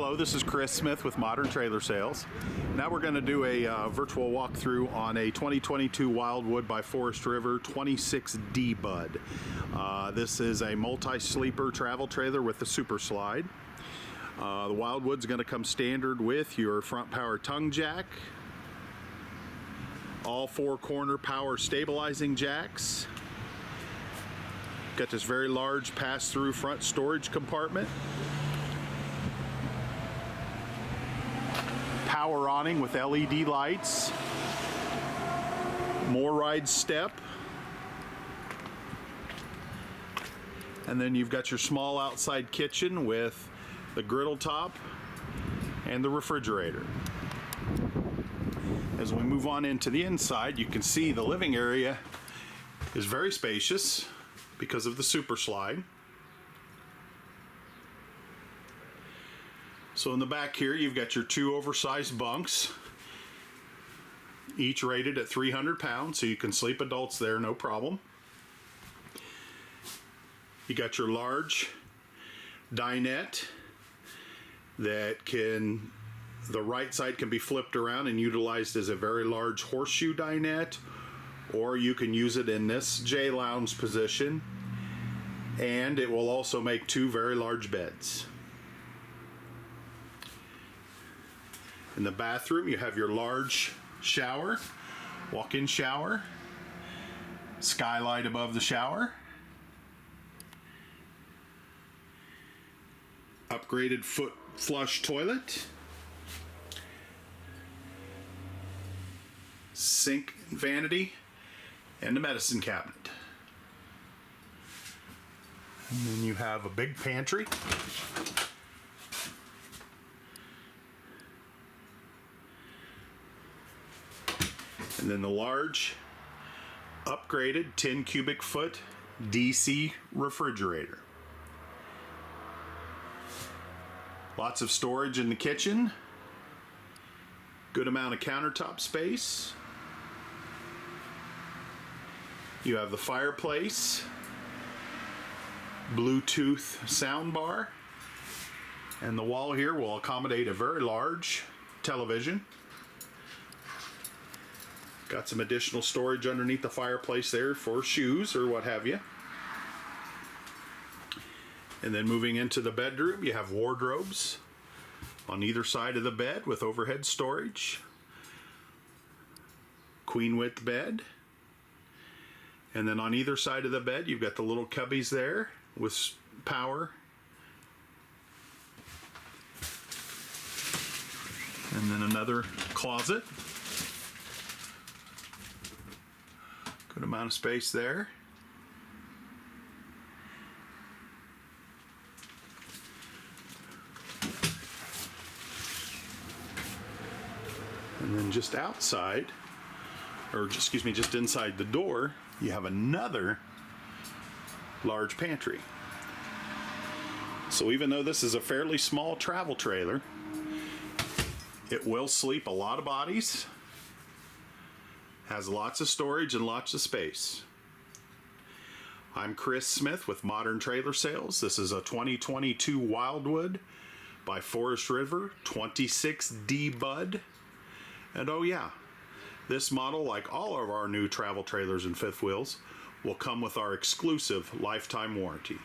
Hello, this is Chris Smith with Modern Trailer Sales. Now we're going to do a virtual walkthrough on a 2022 Wildwood by Forest River 26D Bud. This is a multi-sleeper travel trailer with a super slide. The Wildwood's going to come standard with your front power tongue jack, all four corner power stabilizing jacks. Got this very large pass-through front storage compartment. Power awning with LED lights. More ride step. And then you've got your small outside kitchen with the griddle top and the refrigerator. As we move on into the inside, you can see the living area is very spacious because of the super slide. So in the back here, you've got your two oversized bunks, each rated at 300 pounds, so you can sleep adults there, no problem. You got your large dinette that the right side can be flipped around and utilized as a very large horseshoe dinette, or you can use it in this J lounge position, and it will also make two very large beds. In the bathroom, you have your large shower, walk-in shower, skylight above the shower, upgraded foot flush toilet, sink vanity, and a medicine cabinet. And then you have a big pantry. And then the large, upgraded 10 cubic foot DC refrigerator. Lots of storage in the kitchen. Good amount of countertop space. You have the fireplace, Bluetooth soundbar, and the wall here will accommodate a very large television. Got some additional storage underneath the fireplace there for shoes or what have you. And then moving into the bedroom, you have wardrobes on either side of the bed with overhead storage. Queen width bed. And then on either side of the bed, you've got the little cubbies there with power. And then another closet. Good amount of space there. And then just outside, or excuse me, just inside the door, you have another large pantry. So even though this is a fairly small travel trailer, it will sleep a lot of bodies. Has lots of storage and lots of space. I'm Chris Smith with Modern Trailer Sales. This is a 2022 Wildwood by Forest River 26D Bud. And oh yeah, this model, like all of our new travel trailers and fifth wheels, will come with our exclusive lifetime warranty.